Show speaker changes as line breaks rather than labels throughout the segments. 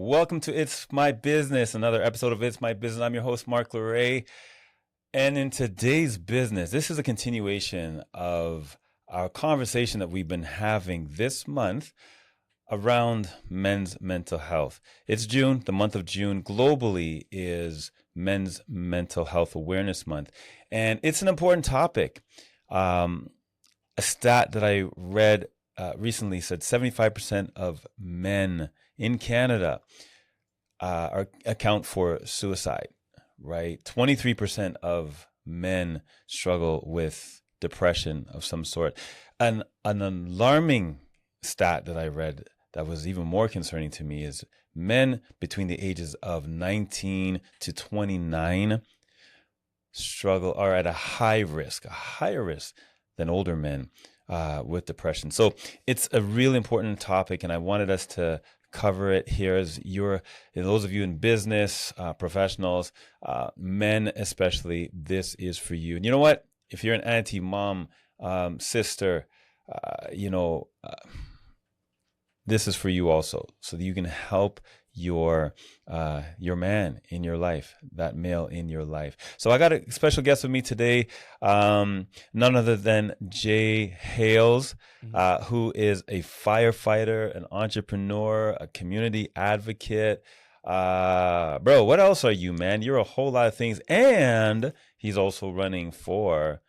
Welcome to It's My Business, another episode of It's My Business. I'm your host, Mark Luray. And in today's business, this is a continuation of our conversation that we've been having this month around men's mental health. It's June, the month of June globally is Men's Mental Health Awareness Month. And it's an important topic. A stat that I read recently said 75% of men in Canada account for suicide, right? 23% of men struggle with depression of some sort. An alarming stat that I read that was even more concerning to me is men between the ages of 19 to 29 are at a higher risk than older men with depression. So it's a really important topic, and I wanted us to cover it here as those of you in business, professionals, men especially, this is for you. And you know what? If you're an auntie, mom, sister, this is for you also, so that you can help your man in your life, that male in your life. So I got a special guest with me today, none other than Jay Hayles, who is a firefighter, an entrepreneur, a community advocate. Bro, what else are you, man? You're a whole lot of things, and he's also running for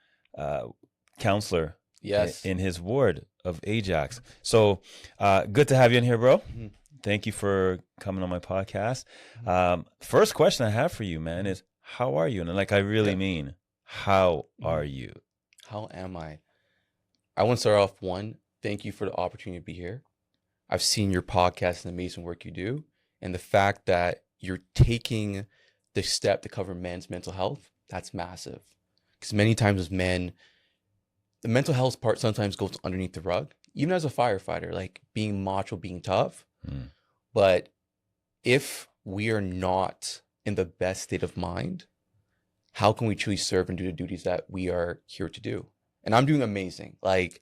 counselor.
Yes.
In his ward of JAXX. So good to have you in here, bro.
Mm-hmm.
Thank you for coming on my podcast. First question I have for you, man, is how are you? And like, I really mean, how are you?
How am I? I want to start off thank you for the opportunity to be here. I've seen your podcast and the amazing work you do. And the fact that you're taking the step to cover men's mental health, that's massive. Because many times as men, the mental health part sometimes goes underneath the rug, even as a firefighter, like being macho, being tough. But if we are not in the best state of mind, how can we truly serve and do the duties that we are here to do? And I'm doing amazing. Like,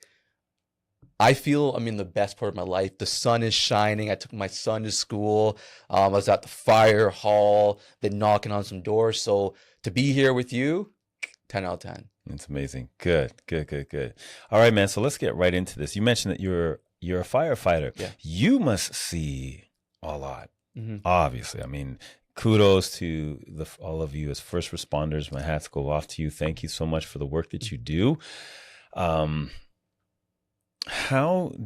I feel I'm in the best part of my life. The sun is shining. I took my son to school. I was at the fire hall, been knocking on some doors. So to be here with you, 10 out of 10.
It's amazing. Good. All right, man. So let's get right into this. You mentioned that you're a firefighter.
Yeah.
You must see a lot.
Mm-hmm.
Obviously. I mean, kudos to all of you as first responders. My hats go off to you. Thank you so much for the work that you do. How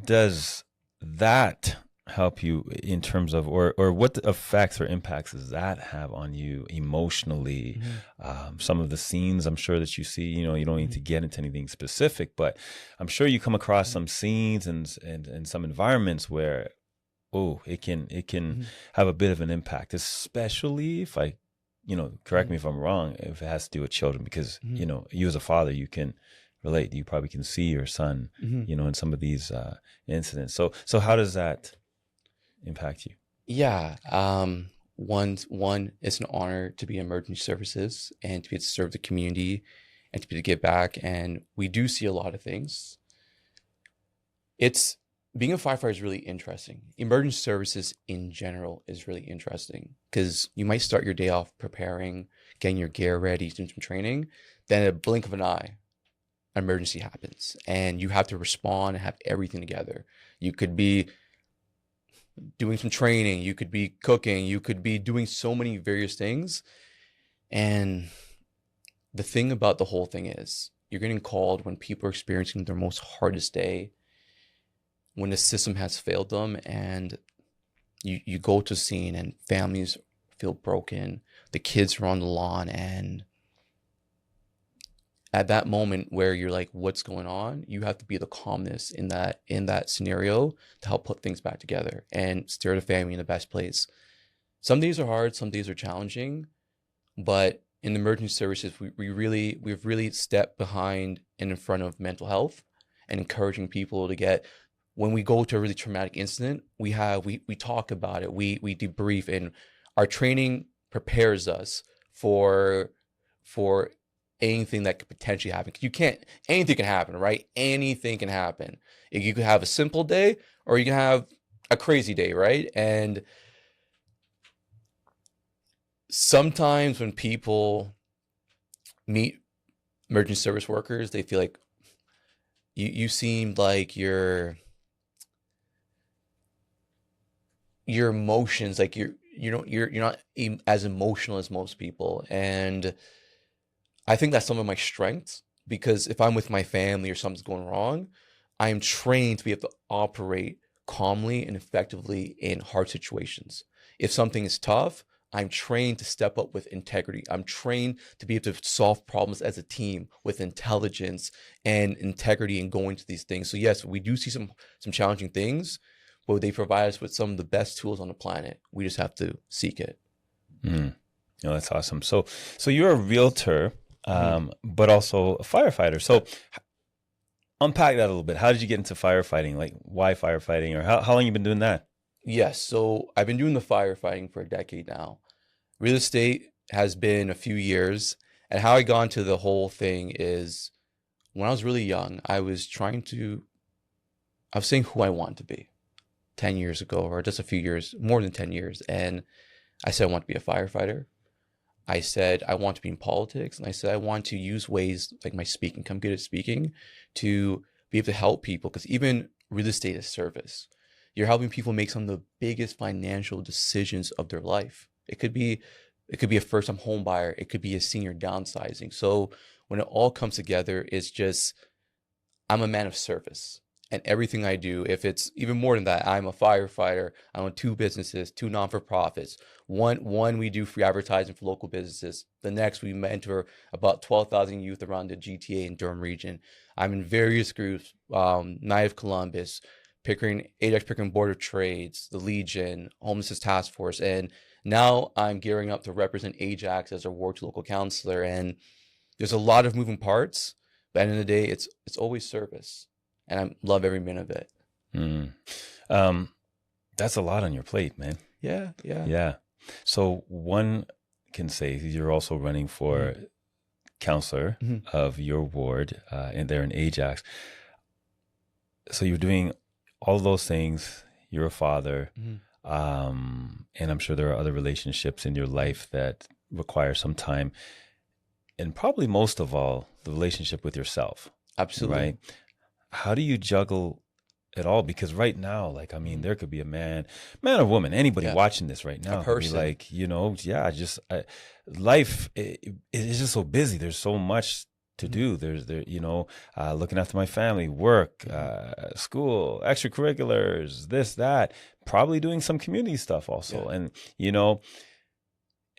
does that help you in terms of, or what effects or impacts does that have on you emotionally? Some of the scenes I'm sure that you see, you don't need to get into anything specific, but I'm sure you come across some scenes and some environments where, it can have a bit of an impact, especially if correct me if I'm wrong, if it has to do with children, because, you as a father, you can relate. You probably can see your son, in some of these incidents. So how does that impact you?
Yeah. One, it's an honor to be in emergency services and to be able to serve the community and to be able to give back. And we do see a lot of things. Being a firefighter is really interesting. Emergency services in general is really interesting because you might start your day off preparing, getting your gear ready, doing some training. Then a blink of an eye, an emergency happens and you have to respond and have everything together. You could be doing some training, you could be cooking, you could be doing so many various things. And the thing about the whole thing is you're getting called when people are experiencing their most hardest day, when the system has failed them, and you go to a scene and families feel broken, the kids are on the lawn, and at that moment where you're like, what's going on? You have to be the calmness in that scenario to help put things back together and steer the family in the best place. Some days are hard, some days are challenging, but in the emergency services, we've really stepped behind and in front of mental health and encouraging people to get, when we go to a really traumatic incident, we talk about it, we debrief, and our training prepares us for anything that could potentially happen. Anything can happen, right? Anything can happen. You could have a simple day or you can have a crazy day, right? And sometimes when people meet emergency service workers, they feel like you seem like your emotions, like you're not as emotional as most people. And I think that's some of my strengths, because if I'm with my family or something's going wrong, I am trained to be able to operate calmly and effectively in hard situations. If something is tough, I'm trained to step up with integrity. I'm trained to be able to solve problems as a team with intelligence and integrity and going to these things. So yes, we do see some challenging things, but they provide us with some of the best tools on the planet. We just have to seek it.
Mm. No, that's awesome. So you're a realtor, but also a firefighter. So unpack that a little bit. How did you get into firefighting? Like, why firefighting, or how long you been doing that?
Yes, so I've been doing the firefighting for a decade now. Real estate has been a few years, and how I got into the whole thing is when I was really young, I was saying who I want to be 10 years ago, or just a few years, more than 10 years. And I said, I want to be a firefighter. I said, I want to be in politics. And I said, I want to use ways like my speaking, I'm good at speaking, to be able to help people, because even real estate is service. You're helping people make some of the biggest financial decisions of their life. It could be a first-time home buyer. It could be a senior downsizing. So when it all comes together, it's just, I'm a man of service. And everything I do, if it's even more than that, I'm a firefighter. I own 2 businesses, 2 non-for-profits. One we do free advertising for local businesses. The next, we mentor about 12,000 youth around the GTA and Durham region. I'm in various groups, Knight of Columbus, Ajax Pickering Board of Trades, the Legion, Homelessness Task Force, and now I'm gearing up to represent Ajax as a Ward 2 local counselor. And there's a lot of moving parts, but at the end of the day, it's always service, and I love every minute of it.
That's a lot on your plate, man.
Yeah.
So one can say you're also running for counselor of your ward, and they're in Ajax. So you're doing all those things. You're a father, and I'm sure there are other relationships in your life that require some time, and probably most of all, the relationship with yourself.
Absolutely.
Right? How do you juggle it all? Because right now, like, I mean, there could be a man or woman, anybody watching this right now, could be like, life it is just so busy. There's so much to do. There's looking after my family, work, school, extracurriculars, this, that, probably doing some community stuff also. And,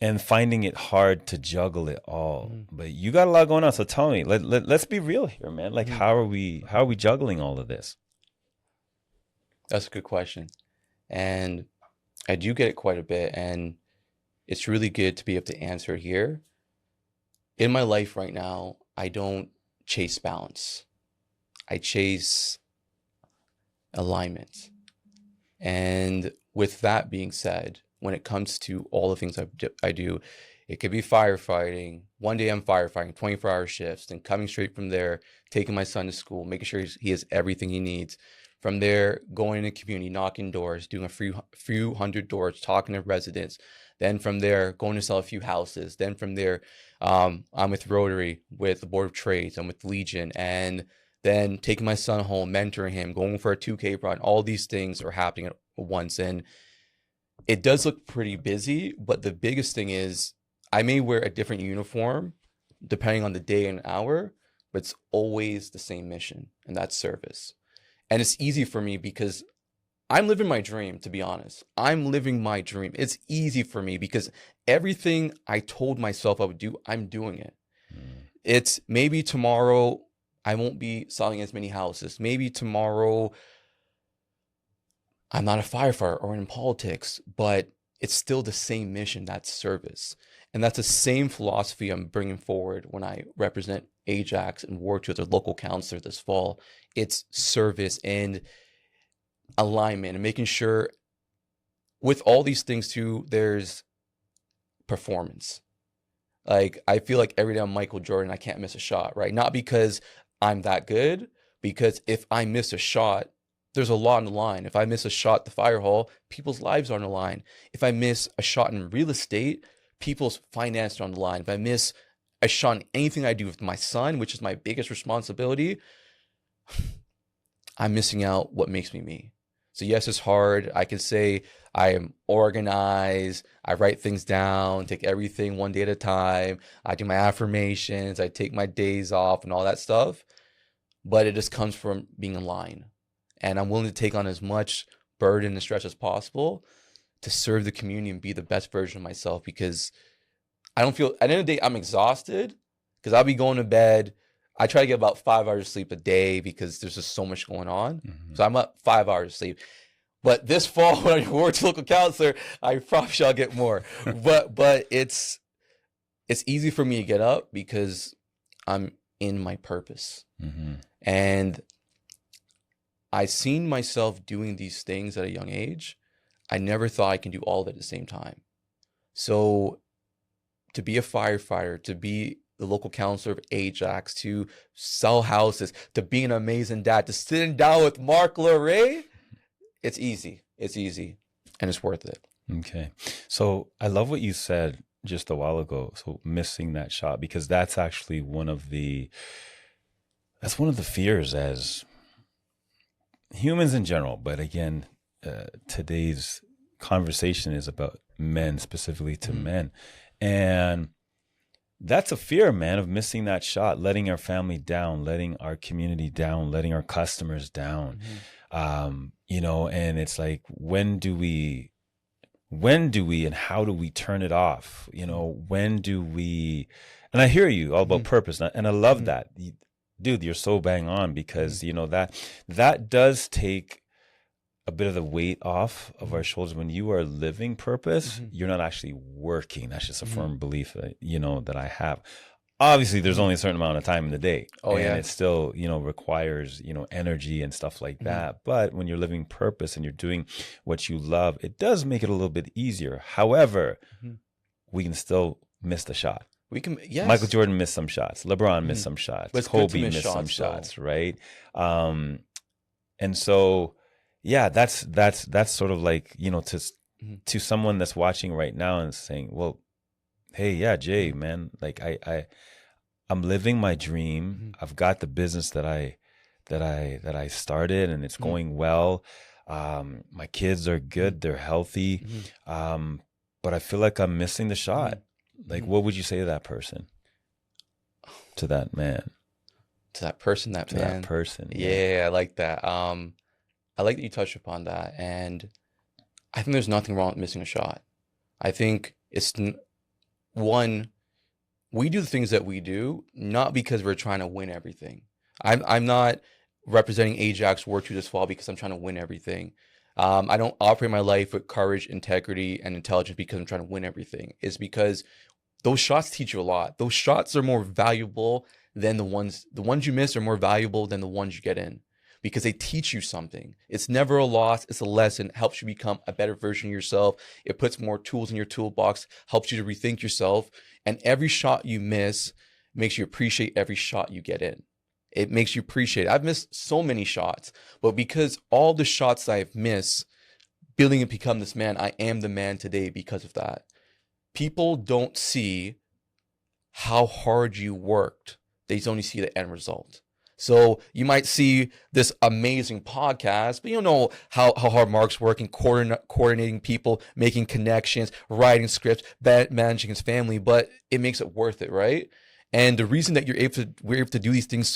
and finding it hard to juggle it all. But you got a lot going on. So tell me, let's be real here, man. Like, how are we juggling all of this?
That's a good question. And I do get it quite a bit, and it's really good to be able to answer it here. In my life right now, I don't chase balance. I chase alignment. And with that being said, when it comes to all the things I do, it could be firefighting. One day I'm firefighting 24-hour shifts, and coming straight from there, taking my son to school, making sure he has everything he needs. From there, going in the community, knocking doors, doing a few hundred doors, talking to residents. Then from there, going to sell a few houses. Then from there, I'm with Rotary, with the Board of Trades, I'm with Legion, and then taking my son home, mentoring him, going for a 2K run. All these things are happening at once, and it does look pretty busy. But the biggest thing is, I may wear a different uniform depending on the day and hour, but it's always the same mission, and that's service. And it's easy for me because I'm living my dream, to be honest. I'm living my dream. It's easy for me because everything I told myself I would do, I'm doing it. It's maybe tomorrow I won't be selling as many houses. Maybe tomorrow I'm not a firefighter or in politics, but it's still the same mission. That's service. And that's the same philosophy I'm bringing forward when I represent Ajax and work with a local counselor this fall. It's service and alignment and making sure with all these things too, there's performance. Like, I feel like every day I'm Michael Jordan, I can't miss a shot, right? Not because I'm that good, because if I miss a shot, there's a lot on the line. If I miss a shot at the fire hall, people's lives are on the line. If I miss a shot in real estate, people's finances on the line, if I miss a shot in anything I do with my son, which is my biggest responsibility, I'm missing out what makes me me. So yes, it's hard. I can say I am organized. I write things down, take everything one day at a time. I do my affirmations. I take my days off and all that stuff. But it just comes from being in line. And I'm willing to take on as much burden and stress as possible to serve the community and be the best version of myself, because I don't feel, at the end of the day, I'm exhausted because I'll be going to bed. I try to get about 5 hours of sleep a day because there's just so much going on.
Mhm.
So I'm up 5 hours of sleep. But this fall, when I work as a local counselor, I probably shall get more. But it's easy for me to get up because I'm in my purpose.
Mhm.
And I seen myself doing these things at a young age. I never thought I can do all of it at the same time. So to be a firefighter, to be the local counselor of JAXX, to sell houses, to be an amazing dad, to sitting down with Mark LeRae, it's easy. It's easy. And it's worth it.
Okay. So I love what you said just a while ago. So missing that shot, because that's actually one of the fears as humans in general. But again, today's conversation is about men, specifically to men. And that's a fear, man, of missing that shot, letting our family down, letting our community down, letting our customers down. You know, and it's like, when do we and how do we turn it off? You know, when do we, and I hear you all about purpose, and I love that. Dude, you're so bang on, because, you know, that does take a bit of the weight off of our shoulders. When you are living purpose, you're not actually working. That's just a firm belief that, you know, that I have. Obviously, there's only a certain amount of time in the day.
Oh,
and
yeah.
it still, you know, requires, you know, energy and stuff like that. But when you're living purpose and you're doing what you love, it does make it a little bit easier. However, we can still miss the shot.
We can, yes.
Michael Jordan missed some shots. LeBron missed some shots.
But it's good to
Kobe
miss
missed some
shots,
shots, right? And so, yeah, that's sort of like, you know, to someone that's watching right now and saying, well, hey, yeah, Jay, man, like I'm living my dream. I've got the business that I started, and it's going well. My kids are good. They're healthy. But I feel like I'm missing the shot. Like, what would you say to that person? To that man?
To that person, that
To
man.
that person.
Yeah, I like that. I like that you touched upon that. And I think there's nothing wrong with missing a shot. I think it's one, we do the things that we do not because we're trying to win everything. I'm not representing JAXX Ward 2 this fall because I'm trying to win everything. I don't operate my life with courage, integrity, and intelligence because I'm trying to win everything. It's because those shots teach you a lot. Those shots are more valuable than the ones you miss are more valuable than the ones you get in, because they teach you something. It's never a loss. It's a lesson. It helps you become a better version of yourself. It puts more tools in your toolbox, helps you to rethink yourself. And every shot you miss makes you appreciate every shot you get in. It makes you appreciate it. I've missed so many shots, but because all the shots I've missed, building and become this man, I am the man today because of that. People don't see how hard you worked. They only see the end result. So you might see this amazing podcast, but you don't know how hard Mark's working, coordinating people, making connections, writing scripts, managing his family, but it makes it worth it, right? And the reason that we're able to do these things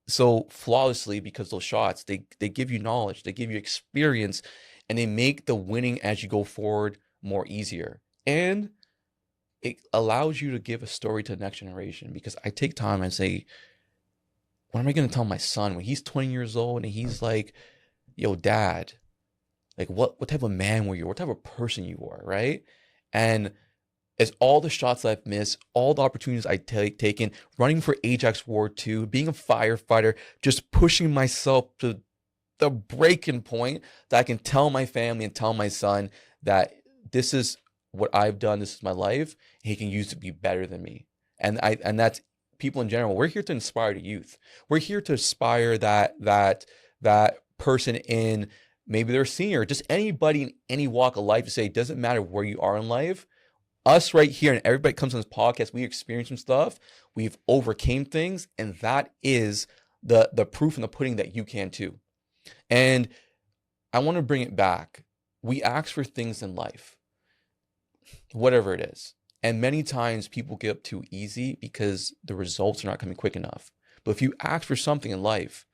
so flawlessly, because those shots, they give you knowledge, they give you experience, and they make the winning as you go forward more easier. And it allows you to give a story to the next generation, because I take time and say, what am I going to tell my son when he's 20 years old and he's like, yo, dad, like what type of man were you? What type of person you were, right? And as all the shots I've missed, all the opportunities I've taken, running for JAXX Ward 2, being a firefighter, just pushing myself to the breaking point that I can tell my family and tell my son that this is what I've done, this is my life, and he can use it to be better than me. And that's people in general. We're here to inspire the youth. We're here to inspire that person in, maybe they're a senior, just anybody in any walk of life, to say it doesn't matter where you are in life. us right here and everybody comes on this podcast, we experience some stuff, we've overcame things, and that is the proof in the pudding that you can too. And I want to bring it back. We ask for things in life, whatever it is. And many times people give up too easy because the results are not coming quick enough. But if you ask for something in life,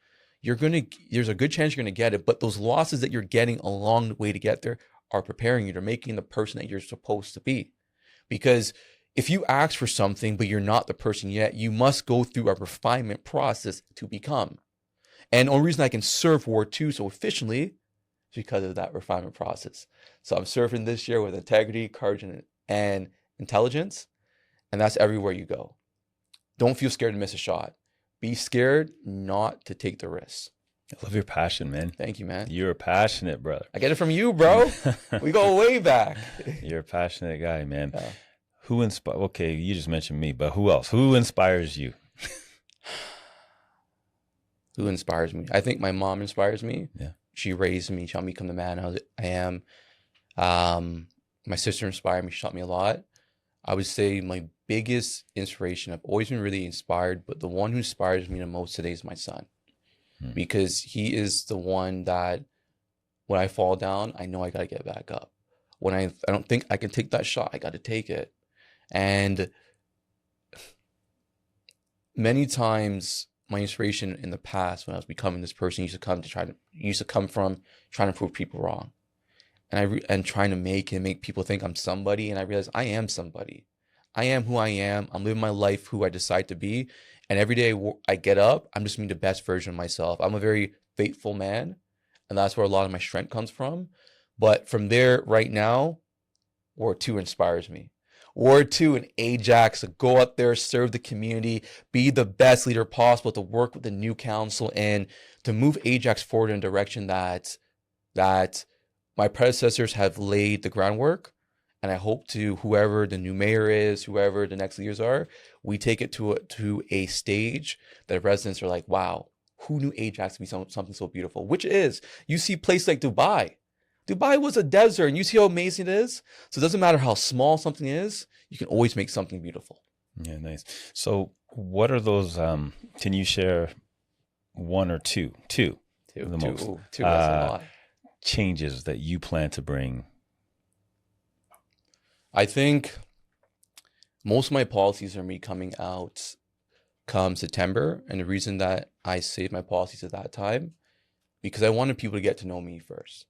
there's a good chance you're going to get it. But those losses that you're getting along the way to get there are preparing you. They're making the person that you're supposed to be. Because if you ask for something, but you're not the person yet, you must go through a refinement process to become. And the only reason I can serve Ward 2 so efficiently is because of that refinement process. So I'm serving this year with integrity, courage, and intelligence. And that's everywhere you go. Don't feel scared to miss a shot. Be scared not to take the risks.
I love your passion, man.
Thank you, man.
You're passionate, brother.
I get it from you, bro. We go way back.
You're a passionate guy, man.
Yeah.
Who inspires? Okay, you just mentioned me, but who else? Who inspires you?
Who inspires me? I think my mom inspires me.
Yeah.
She raised me, she helped me become the man I am. My sister inspired me. She taught me a lot. I would say my biggest inspiration, I've always been really inspired, but the one who inspires me the most today is my son. Because he is the one that when I fall down, I know I got to get back up. When I don't think I can take that shot, I got to take it. And many times my inspiration in the past when I was becoming this person used to come from trying to prove people wrong. And trying to make people think I'm somebody. And I realized I am somebody. I am who I am. I'm living my life who I decide to be. And every day I get up, I'm just being the best version of myself. I'm a very faithful man. And that's where a lot of my strength comes from. But from there, right now, Ward 2 inspires me. Ward 2 and AJAXX to go up there, serve the community, be the best leader possible, to work with the new council and to move AJAXX forward in a direction that my predecessors have laid the groundwork. And I hope to whoever the new mayor is, whoever the next leaders are, we take it to a stage that residents are like, wow, who knew AJAXX to be something so beautiful? Which is, you see places like Dubai. Dubai was a desert, and you see how amazing it is. So it doesn't matter how small something is, you can always make something beautiful.
Yeah, nice. So what are those, can you share one or two? Two, the most.
Two, that's a lot.
Changes that you plan to bring?
I think most of my policies are me coming out come September. And the reason that I saved my policies at that time, because I wanted people to get to know me first.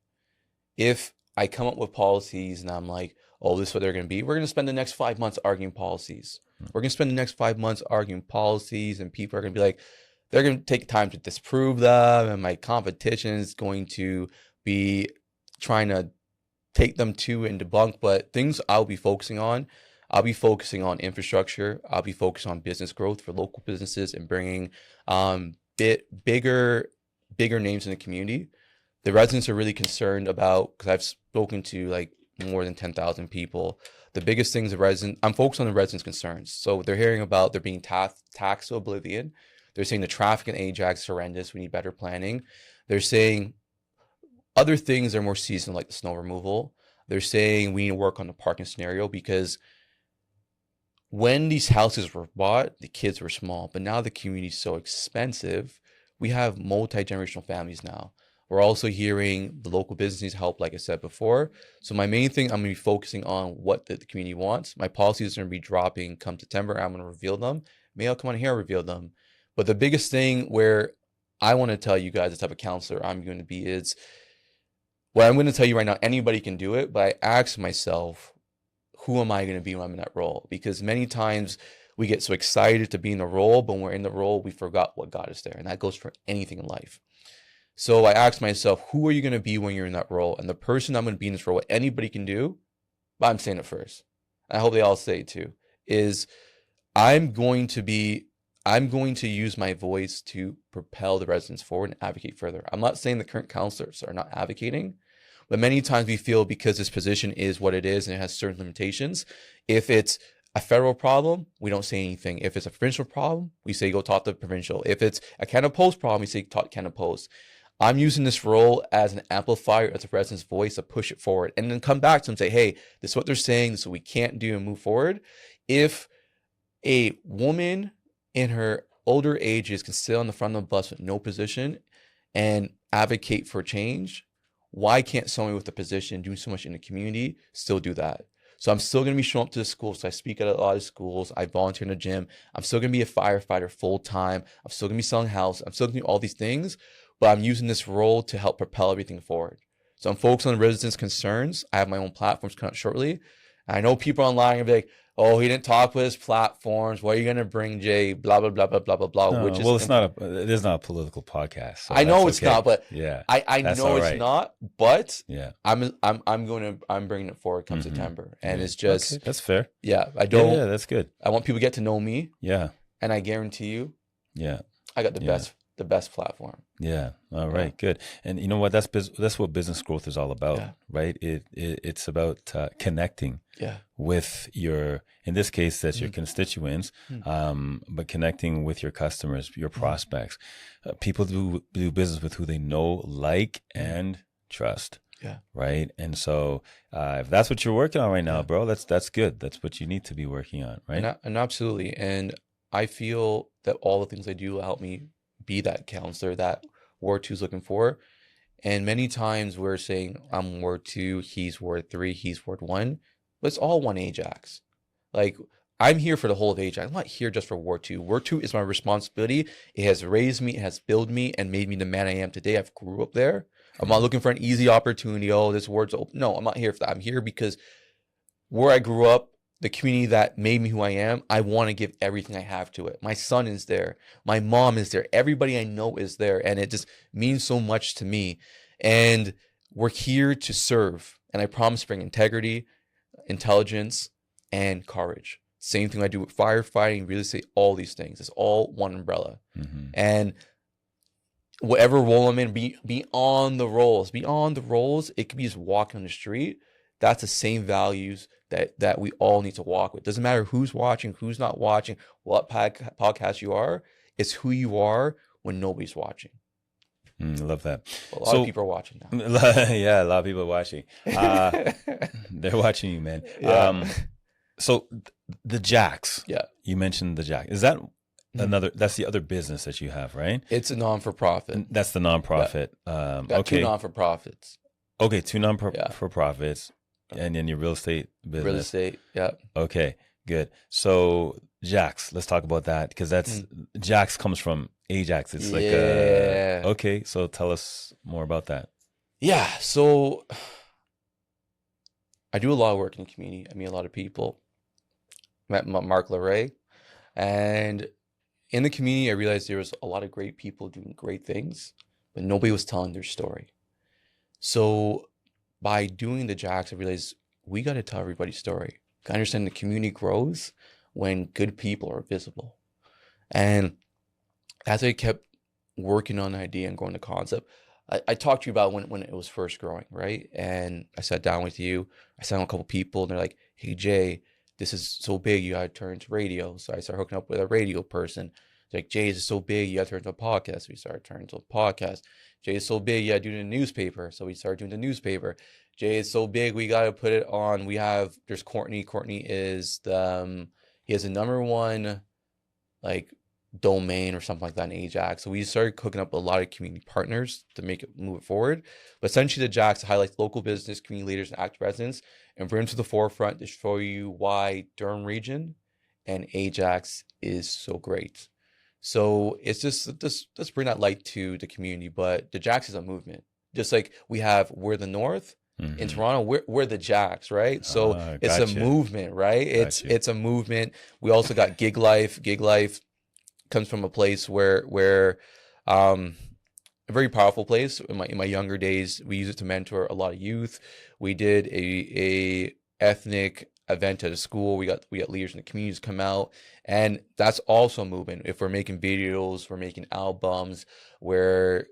If I come up with policies and I'm like, oh, this is what they're going to be, we're going to spend the next 5 months arguing policies. We're going to spend the next 5 months arguing policies, and people are going to be like, they're going to take time to disprove them. And my competition is going to be trying to take them to and debunk. But things I'll be focusing on infrastructure. I'll be focused on business growth for local businesses and bringing bigger names in the community. The residents are really concerned about, because I've spoken to like more than 10,000 people. The biggest things I'm focused on the residents' concerns. So they're hearing about they're being taxed to oblivion. They're saying the traffic in AJAXX is horrendous. We need better planning. They're saying other things are more seasonal, like the snow removal. They're saying we need to work on the parking scenario, because when these houses were bought, the kids were small, but now the community is so expensive. We have multi-generational families now. We're also hearing the local business needs help, like I said before. So my main thing, I'm going to be focusing on what the community wants. My policies are going to be dropping come September. I'm going to reveal them. Maybe I'll come on here and reveal them. But the biggest thing where I want to tell you guys the type of counselor I'm going to be is, what I'm going to tell you right now, anybody can do it, but I ask myself, who am I going to be when I'm in that role? Because many times we get so excited to be in the role, but when we're in the role, we forgot what got us there. And that goes for anything in life. So I ask myself, who are you going to be when you're in that role? And the person I'm going to be in this role, what anybody can do, but I'm saying it first, I hope they all say it too, is I'm going to use my voice to propel the residents forward and advocate further. I'm not saying the current counselors are not advocating, but many times we feel because this position is what it is and it has certain limitations. If it's a federal problem, we don't say anything. If it's a provincial problem, we say go talk to the provincial. If it's a Canada Post problem, we say talk to Canada Post. I'm using this role as an amplifier, as a resident's voice to push it forward, and then come back to them and say, hey, this is what they're saying, this is what we can't do, and move forward. If a woman in her older ages can sit on the front of the bus with no position and advocate for change, why can't someone with a position doing so much in the community still do that? So I'm still going to be showing up to the schools. So I speak at a lot of schools. I volunteer in the gym. I'm still going to be a firefighter full time. I'm still going to be selling houses. I'm still going to do all these things, but I'm using this role to help propel everything forward. So I'm focused on residents' concerns. I have my own platforms coming out shortly. I know people online are like, oh, he didn't talk with his platforms. What are you going to bring, Jay? Blah, blah, blah, blah, blah, blah, blah.
No,
Which is,
well, it is not a political podcast. So
I know
that's
it's
okay.
not, but
yeah,
I
that's
know
all
it's
right.
not, but
Yeah.
I'm bringing it forward come September. And it's just,
okay, that's fair.
yeah, I don't,
Yeah, that's good.
I want people to get to know me.
Yeah.
And I guarantee you,
Yeah.
I got the best platform.
Yeah. All right. Good. And you know what? That's what business growth is all about, right? It's about connecting with your, in this case, that's your constituents, but connecting with your customers, your prospects. People do business with who they know, like, and trust.
Yeah.
Right. And so if that's what you're working on right now, bro, that's good. That's what you need to be working on. Right.
And absolutely. And I feel that all the things I do will help me be that counselor that Ward 2 is looking for. And many times we're saying, I'm Ward 2, he's Ward 3, he's Ward 1, but it's all one AJAXX. Like, I'm here for the whole of AJAXX. I'm not here just for Ward 2. Ward 2 is my responsibility. It has raised me, it has built me, and made me the man I am today. I've grew up there. I'm not looking for an easy opportunity. Oh, this ward's open. No, I'm not here for that. I'm here because where I grew up, the community that made me who I am, I want to give everything I have to it. My son is there. My mom is there. Everybody I know is there. And it just means so much to me. And we're here to serve. And I promise to bring integrity, intelligence, and courage. Same thing I do with firefighting, real estate, all these things. It's all one umbrella. And whatever role I'm in, beyond the roles, it could be just walking on the street. That's the same values that we all need to walk with. Doesn't matter who's watching, who's not watching, what podcast you are. It's who you are when nobody's watching.
I love that.
A lot of people are watching now.
Yeah, a lot of people are watching. They're watching you, man.
Yeah.
So the JAXX.
Yeah.
You mentioned the JAXX. Is that another? That's the other business that you have, right?
It's a non-for-profit.
That's the nonprofit.
Got two non-for-profits.
Okay, two non-for-profits. And then your real estate business.
Real estate, yeah.
Okay, good. So JAXX, let's talk about that because that's JAXX comes from AJAXX. It's like okay. So tell us more about that.
Yeah. So I do a lot of work in the community. I meet a lot of people. Met Mark LeRae, and in the community, I realized there was a lot of great people doing great things, but nobody was telling their story. So by doing the JAXX, I realized we got to tell everybody's story. I understand the community grows when good people are visible. And as I kept working on the idea and growing the concept, I talked to you about when it was first growing, right? And I sat down with you. I sat down with a couple people, and they're like, hey, Jay, this is so big, you got to turn to radio. So I started hooking up with a radio person. They're like, Jay, this is so big, you got to turn to a podcast. We started turning to a podcast. Jay is so big, you got to do the newspaper. So we started doing the newspaper. Jay is so big, we got to put it on. There's Courtney. Courtney is he has a #1 like domain or something like that in AJAXX. So we started cooking up a lot of community partners to move it forward. But essentially the JAXX highlights local business, community leaders, and active residents and bring them to the forefront to show you why Durham region and AJAXX is so great. So it's just let's bring that light to the community. But the JAXX is a movement. Just like we're the North in Toronto, we're the JAXX, right? So it's a movement, right? It's a movement. We also got gig life. Gig life comes from a place where a very powerful place. In my younger days, we used it to mentor a lot of youth. We did a ethnic event at a school. We got leaders in the communities come out, and that's also a movement. If we're making videos, we're making albums, we're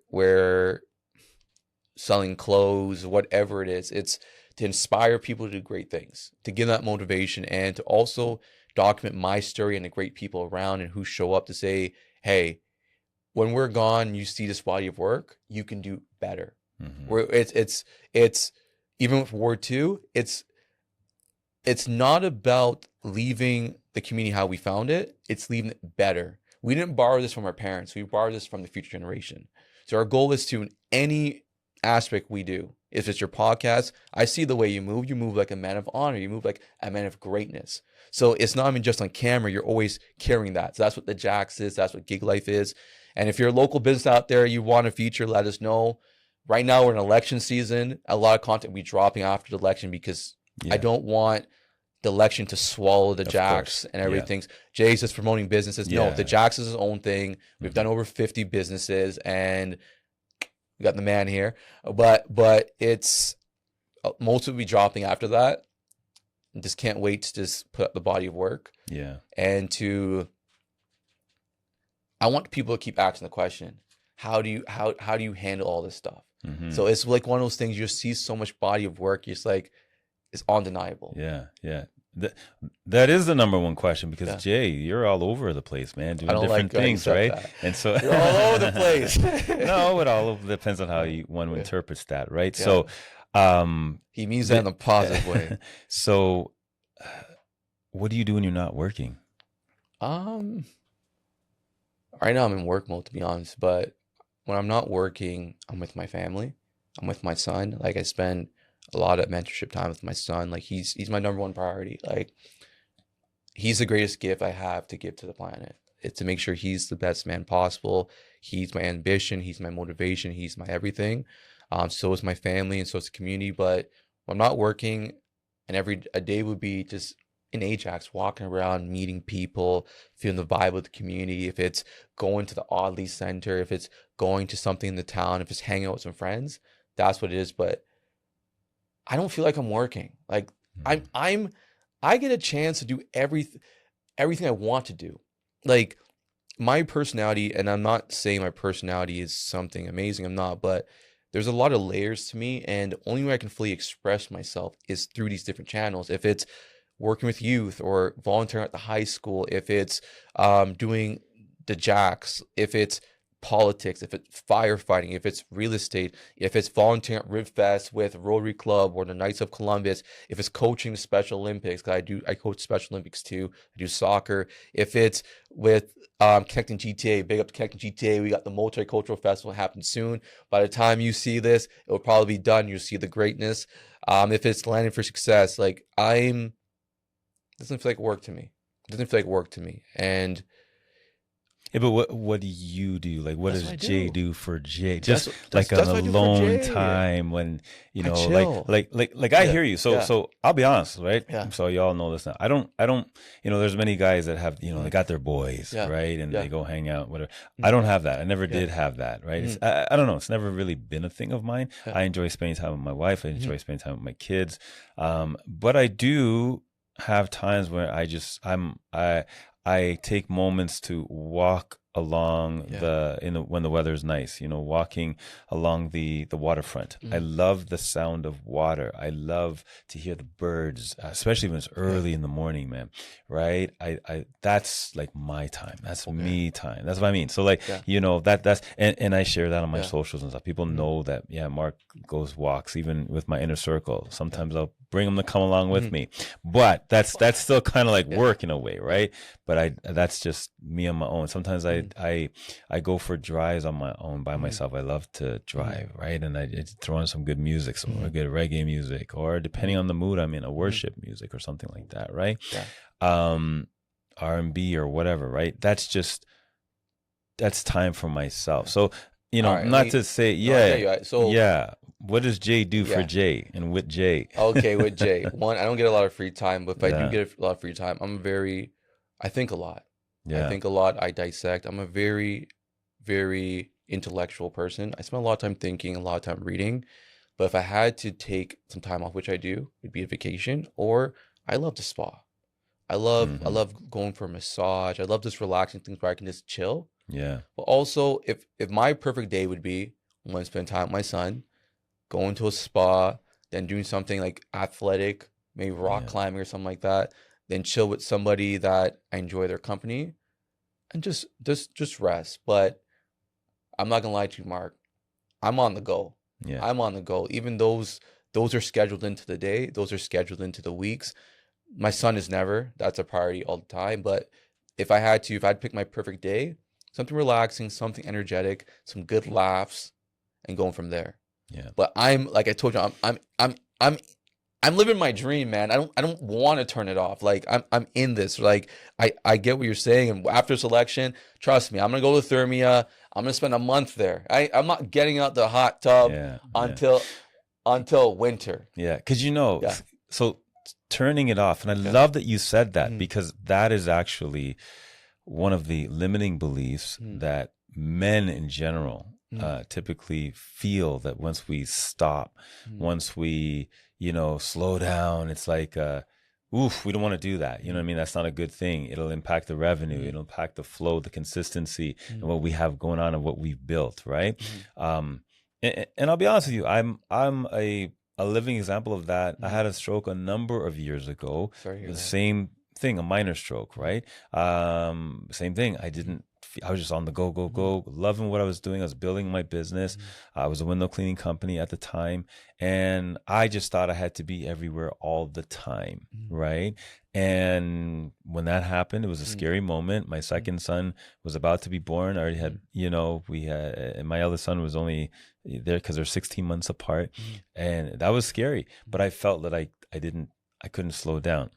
selling clothes, whatever it is, it's to inspire people to do great things, to give that motivation, and to also document my story and the great people around and who show up to say, hey, when we're gone, you see this body of work, you can do better.
Mhm.
Where it's even with Ward 2, it's not about leaving the community how we found it. It's leaving it better. We didn't borrow this from our parents. We borrowed this from the future generation. So our goal is to, in any aspect we do, if it's your podcast, I see the way you move like a man of honor. You move like a man of greatness. So it's not even just on camera. You're always carrying that. So that's what the JAXX is. That's what gig life is. And if you're a local business out there, you want a feature, let us know. Right now we're in election season. A lot of content will be dropping after the election because I don't want the election to swallow the JAXX and everything. Jay's just promoting businesses. No, the JAXX is his own thing. We've done over 50 businesses, and we got the man here. But it's most will be dropping after that. Just can't wait to just put up the body of work.
Yeah.
And I want people to keep asking the question, how do you handle all this stuff?
Mhm.
So it's like one of those things, you just see so much body of work. You're just like, it's undeniable.
Yeah. That is the number one question, because Jay, you're all over the place, man, doing different things, right?
That.
And so
you're all over the place.
No, it all depends on how one interprets that, right?
Yeah.
So
he means that in a positive way.
So what do you do when you're not working?
Right now I'm in work mode, to be honest, but when I'm not working, I'm with my family. I'm with my son. Like, I spend a lot of mentorship time with my son. Like, he's my number one priority. Like, he's the greatest gift I have to give to the planet. It's to make sure he's the best man possible. He's my ambition. He's my motivation. He's my everything. So is my family, and so is the community. But when I'm not working, and a day would be just in Ajax, walking around, meeting people, feeling the vibe of the community. If it's going to the Audley Center, if it's going to something in the town, if it's hanging out with some friends, that's what it is. But I don't feel like I'm working. Like, I get a chance to do everything I want to do. Like, my personality, and I'm not saying my personality is something amazing, I'm not, but there's a lot of layers to me, and the only way I can fully express myself is through these different channels. If it's working with youth, or volunteering at the high school, if it's doing the JAXX, if it's politics, if it's firefighting, if it's real estate, if it's volunteering at Ribfest with Rotary Club or the Knights of Columbus, if it's coaching the Special Olympics, because I coach Special Olympics too, I do soccer, if it's with Connecting GTA, big up to Connecting GTA, we got the Multicultural Festival happening soon. By the time you see this, it will probably be done. You'll see the greatness. If it's landing for success, like, doesn't feel like work to me. And
yeah, but what do you do? Like, what does Jay do for Jay? Just
that's
on
what I do for
alone
Jay.
time, when
I chill.
like I hear you. So I'll be honest, right?
Yeah.
So y'all know this now. I don't. There's many guys that have, they got their boys, right, and they go hang out, whatever. I don't have that. I never did have that, right? It's, I don't know. It's never really been a thing of mine. I enjoy spending time with my wife. I enjoy spending time with my kids. But I do have times where I take moments to walk along when the weather's nice, walking along the waterfront. I love the sound of water. I love to hear the birds, especially when it's early in the morning, man. Right? I that's like my time. That's me time. That's what I mean. So like, that's and I share that on my socials and stuff. People know that, Mark goes walks, even with my inner circle. Sometimes I'll bring them to come along with me, but that's still kind of like work in a way, right? But that's just me on my own. Sometimes I go for drives on my own by myself. I love to drive, right? And I throw on some good music, some good reggae music, or depending on the mood I'm in, a worship music or something like that, right? R&B or whatever, right? That's time for myself. So, to say, what does Jay do for Jay and with Jay?
Okay, with Jay. One, I don't get a lot of free time, but if I do get a lot of free time, I think a lot. I think a lot. I dissect. I'm a very, very intellectual person. I spend a lot of time thinking, a lot of time reading. But if I had to take some time off, which I do, it'd be a vacation. Or I love the spa. I love going for a massage. I love just relaxing things where I can just chill.
Yeah.
But also, if my perfect day would be, I'm going to spend time with my son, going to a spa, then doing something like athletic, maybe rock climbing or something like that, then chill with somebody that I enjoy their company, and just rest. But I'm not gonna lie to you, Mark. I'm on the go.
Yeah.
I'm on the go. Even those are scheduled into the day. Those are scheduled into the weeks. My son is never. That's a priority all the time. But if I'd pick my perfect day, something relaxing, something energetic, some good laughs, and going from there.
Yeah.
But I'm like I told you, I'm living my dream, man. I don't want to turn it off. Like I'm in this. Like I get what you're saying. And after selection, trust me, I'm gonna go to Thermia. I'm gonna spend a month there. I'm not getting out the hot tub until winter.
Yeah, because so turning it off, and I
Yeah.
love that you said that, because that is actually one of the limiting beliefs that men in general typically feel, that once we stop, once we slow down, it's like oof, we don't want to do that. You know what I mean? That's not a good thing. It'll impact the revenue, it'll impact the flow, the consistency, and what we have going on and what we've built, right? And I'll be honest with you, I'm a living example of that. I had a stroke a number of years ago.
Sorry to hear
The
that.
same thing, a minor stroke, right? Same thing. I was just on the go, loving what I was doing. I was building my business. I was a window cleaning company at the time. And I just thought I had to be everywhere all the time, right? And when that happened, it was a scary moment. My second son was about to be born. I already had, and my eldest son was only there because they're 16 months apart. And that was scary. But I felt that I couldn't slow down.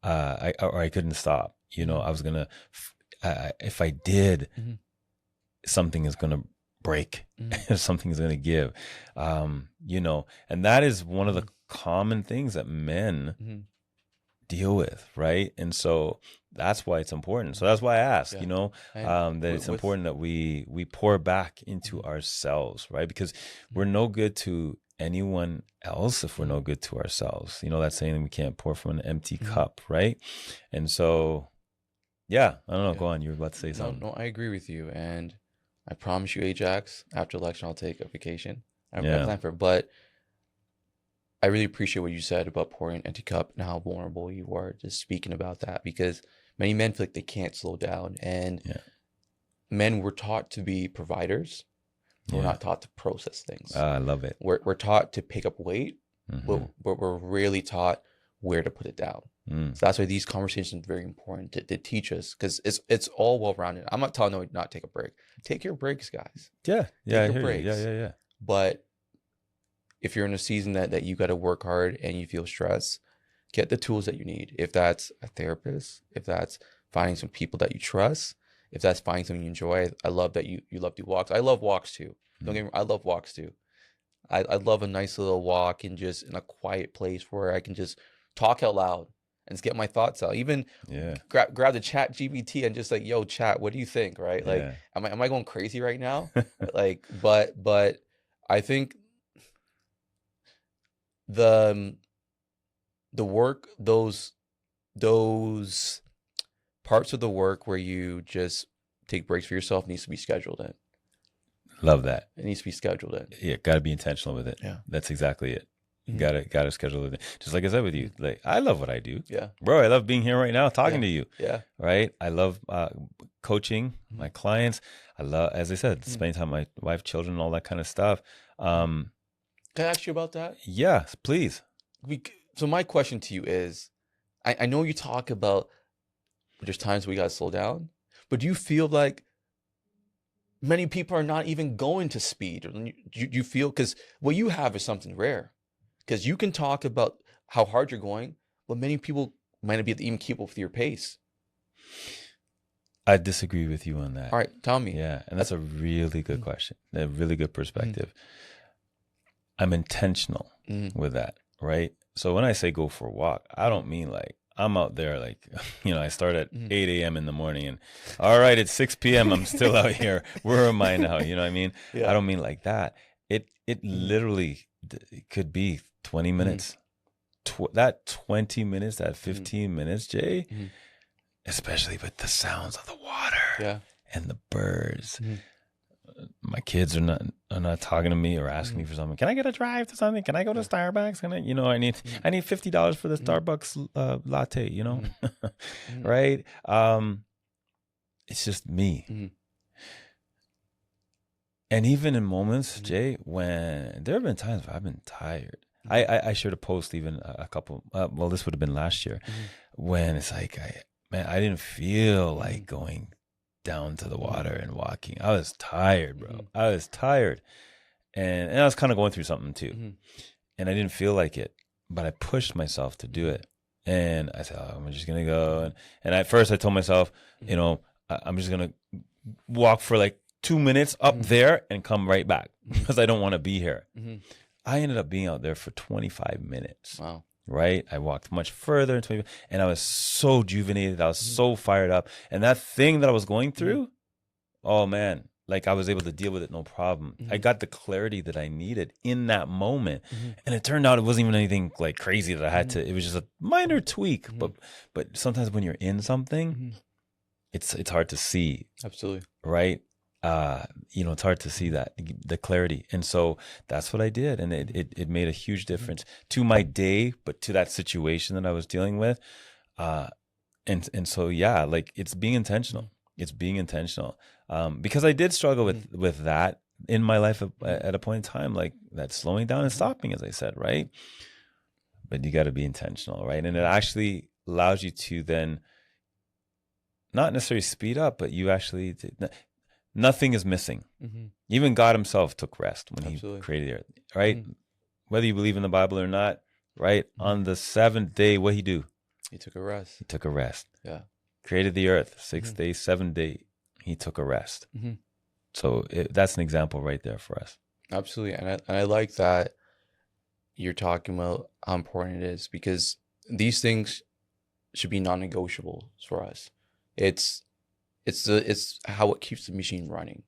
I couldn't stop. I was going to, if I did, something is going to break, something is going to give, and that is one of the common things that men deal with, right? And so that's why it's important. So that's why I ask, that it's important that we pour back into ourselves, right? Because we're no good to anyone else if we're no good to ourselves. That saying, we can't pour from an empty cup, right? And so, yeah, I don't know. Go on. You were about to say something.
No, I agree with you. And I promise you, Ajax, after election, I'll take a vacation. I plan for it. But I really appreciate what you said about pouring an empty cup and how vulnerable you are, just speaking about that, because many men feel like they can't slow down. And men were taught to be providers. We're not taught to process things.
I love it.
We're taught to pick up weight, but we're rarely taught where to put it down. So that's why these conversations are very important to teach us, because it's all well-rounded. I'm not telling you not to take a break. Take your breaks, guys.
Yeah.
Take your
breaks.
breaks.
Yeah.
But if you're in a season that you got to work hard and you feel stress, get the tools that you need. If that's a therapist, if that's finding some people that you trust, if that's finding something you enjoy. I love that you love to do walks. I love walks too. Don't get me wrong, I love walks too. I love a nice little walk and just in a quiet place where I can just talk out loud and just get my thoughts out. Even grab the chat GPT and just like, yo, chat, what do you think? Right? Like, am I going crazy right now? Like, but I think the work, those parts of the work where you just take breaks for yourself needs to be scheduled in.
Love that.
It needs to be scheduled in.
Yeah, got to be intentional with it.
Yeah,
that's exactly it. Gotta schedule it. Just like I said with you, like I love what I do.
Yeah,
bro, I love being here right now talking to you.
Yeah,
right. I love coaching my clients. I love, as I said, spending time with my wife, children, all that kind of stuff.
Can I ask you about that?
Yeah, please.
So my question to you is, I know you talk about there's times we gotta slow down, but do you feel like many people are not even going to speed? Or do you feel, because what you have is something rare. Because you can talk about how hard you're going, but many people might not be able to even keep up with your pace.
I disagree with you on that.
All right, tell me.
Yeah, and that's a really good question. A really good perspective. I'm intentional with that, right? So when I say go for a walk, I don't mean like I'm out there like, I start at 8 a.m. in the morning and all right, it's 6 p.m. I'm still out here. Where am I now? You know what I mean? Yeah. I don't mean like that. It literally it could be 20 minutes. That 20 minutes, that 15 minutes, Jay, especially with the sounds of the water and the birds. My kids are not talking to me or asking me for something. Can I get a drive to something? Can I go to Starbucks? Can I, I need $50 for the Starbucks latte, right? It's just me. And even in moments, Jay, when there have been times where I've been tired. I shared a post even a couple, well, this would have been last year, when it's like, I didn't feel like going down to the water and walking. I was tired, bro. I was tired. And I was kind of going through something too. And I didn't feel like it, but I pushed myself to do it. And I said, I'm just going to go. And at first I told myself, you know, I'm just going to walk for like 2 minutes up there and come right back because I don't want to be here. I ended up being out there for 25 minutes.
Wow.
Right? I walked much further and I was so rejuvenated. I was so fired up. And that thing that I was going through, oh man, like I was able to deal with it no problem. I got the clarity that I needed in that moment. And it turned out it wasn't even anything like crazy that I had to, it was just a minor tweak. But sometimes when you're in something, it's hard to see.
Absolutely.
Right? You know, it's hard to see that, the clarity. And so that's what I did. And it made a huge difference to my day, but to that situation that I was dealing with. And so, yeah, like it's being intentional. It's being intentional. Because I did struggle with that in my life at a point in time, like that slowing down and stopping, as I said, right? But you got to be intentional, right? And it actually allows you to then not necessarily speed up, but you actually... Nothing is missing. Even God himself took rest when he created the earth, right? Whether you believe in the Bible or not, right? On the 7th day, what he do?
He took a rest.
He took a rest.
Yeah.
Created the earth, 6th day, 7th day, he took a rest. So that's an example right there for us.
Absolutely. And I like that you're talking about how important it is, because these things should be non-negotiable for us. It's how it keeps the machine running.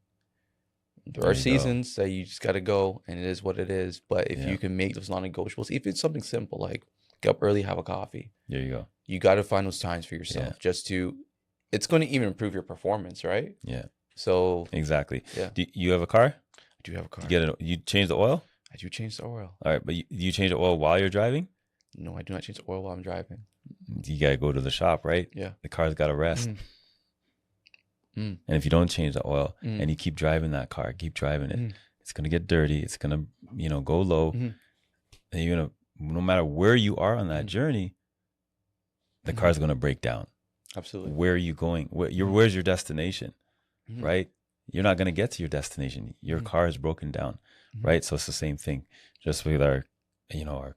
There are seasons that you just got to go, and it is what it is. But if you can make those non-negotiables, if it's something simple like get up early, have a coffee.
There you go.
You got to find those times for yourself it's going to even improve your performance, right?
Yeah.
So
exactly.
Yeah.
Do you have a car?
I do have a car.
You change the oil?
I do change the oil.
All right, but do you change the oil while you're driving?
No, I do not change the oil while I'm driving.
You gotta go to the shop, right?
Yeah.
The car's gotta rest. And if you don't change the oil and you keep driving that car, keep driving it, it's gonna get dirty. It's gonna, go low. And you're gonna, no matter where you are on that journey, the car's gonna break down.
Absolutely.
Where are you going? Where's your destination? Right? You're not gonna get to your destination. Your car is broken down, right? So it's the same thing, just with our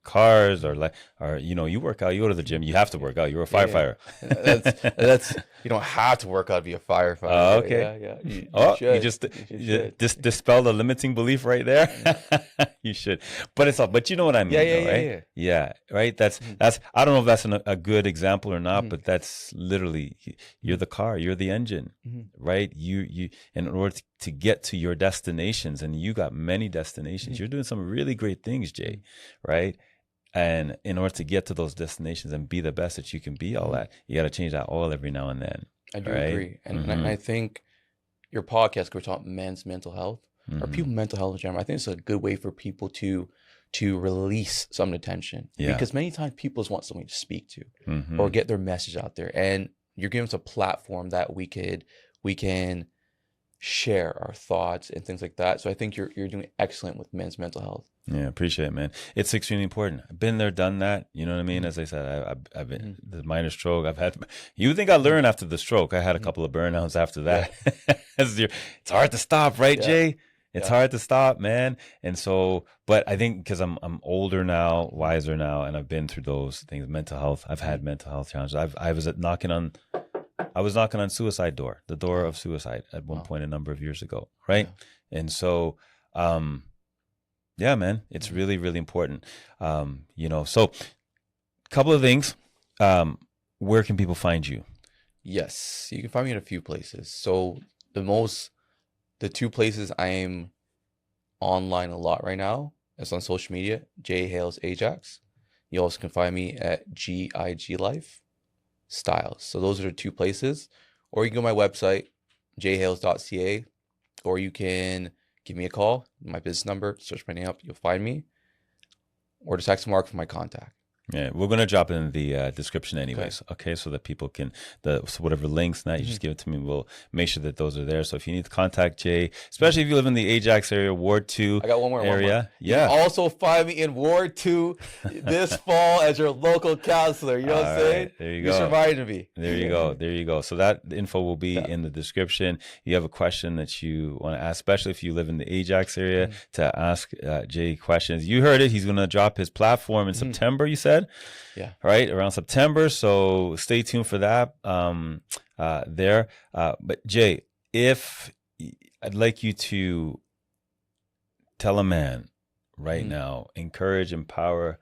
cars, or you work out, you go to the gym, you have to work out. You're a firefighter.
That's you don't have to work out to be a firefighter.
Oh, okay. You just dispel the limiting belief right there. You should, but you know what I mean, right? Yeah, right. That's I don't know if that's a good example or not, but that's literally, you're the car, you're the engine, right? You in order to get to your destinations, and you got many destinations. You're doing some really great things, Jay, right? And in order to get to those destinations and be the best that you can be, all that, you got to change that oil every now and then.
I do agree. And I think your podcast, we're talking men's mental health, or people mental health in general. I think it's a good way for people to release some of the tension.
Yeah.
Because many times people just want somebody to speak to or get their message out there. And you're giving us a platform that we can share our thoughts and things like that. So I think you're doing excellent with men's mental health.
Yeah, appreciate it, man. It's extremely important. I've been there, done that. You know what I mean? As I said, I've been the minor stroke. I've had. You would think I learned after the stroke. I had a couple of burnouts after that. It's hard to stop, right, Jay? It's hard to stop, man. And so, but I think because I'm older now, wiser now, and I've been through those things. Mental health. I've had mental health challenges. I was knocking on suicide door, the door of suicide at one point a number of years ago, right? Yeah. And so, yeah, man, it's really, really important. So a couple of things. Where can people find you?
Yes, you can find me in a few places. So the two places I am online a lot right now is on social media, Jay Hayles JAXX. You also can find me at GIG Life Styles. So those are the two places. Or you can go to my website, jhayles.ca, or you can give me a call, my business number, search my name up, you'll find me. Or just text Mark for my contact.
Yeah, we're gonna drop it in the description anyways. Okay, so that people can so whatever links that you just give it to me. We'll make sure that those are there. So if you need to contact Jay, especially if you live in the Ajax area, Ward 2
I got one more
area,
You can also find me in Ward 2 this fall as your local counselor. You know what I'm saying?
There you
You
go.
reminded me.
There you go. There you go. So that info will be in the description. You have a question that you want to ask, especially if you live in the Ajax area, to ask Jay questions. You heard it. He's going to drop his platform in September, you said?
Yeah.
Right? Around September. So stay tuned for that there. But Jay, I'd like you to tell a man right now, encourage, empower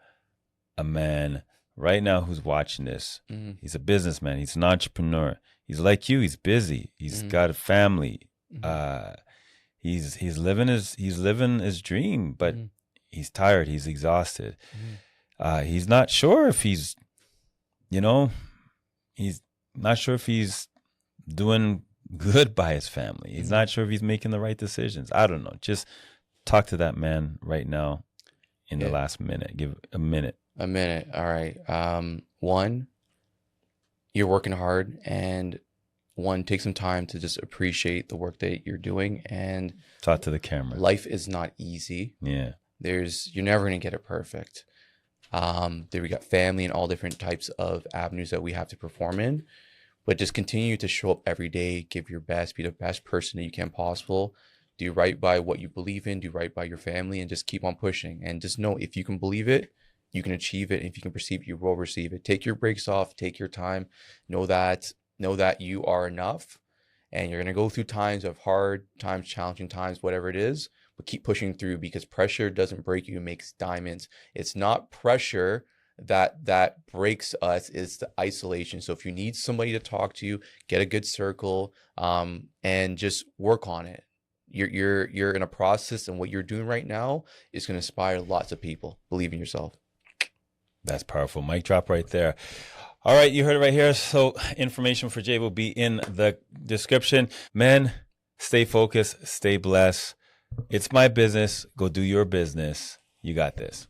a man right now who's watching this. He's a businessman. He's an entrepreneur. He's like you. He's busy. He's got a family. He's living his dream, but he's tired. He's exhausted. He's not sure if he's not sure if he's doing good by his family. He's not sure if he's making the right decisions. I don't know. Just talk to that man right now in the last minute. Give a minute.
A minute. All right. One, you're working hard, and take some time to just appreciate the work that you're doing, and
talk to the camera.
Life is not easy.
Yeah.
You're never going to get it perfect. There we got family and all different types of avenues that we have to perform in, but just continue to show up every day, give your best, be the best person that you can possible. Do right by what you believe in, do right by your family, and just keep on pushing. And just know, if you can believe it, you can achieve it. If you can perceive it, you will receive it. Take your breaks off, take your time. Know that you are enough, and you're going to go through times of hard times, challenging times, whatever it is, but keep pushing through, because pressure doesn't break you, it makes diamonds. It's not pressure that breaks us, it's the isolation. So if you need somebody to talk to, get a good circle, and just work on it. You're in a process, and what you're doing right now is going to inspire lots of people. Believe in yourself.
That's powerful. Mic drop right there. All right, you heard it right here. So information for Jay will be in the description. Men, stay focused, stay blessed. It's my business. Go do your business. You got this.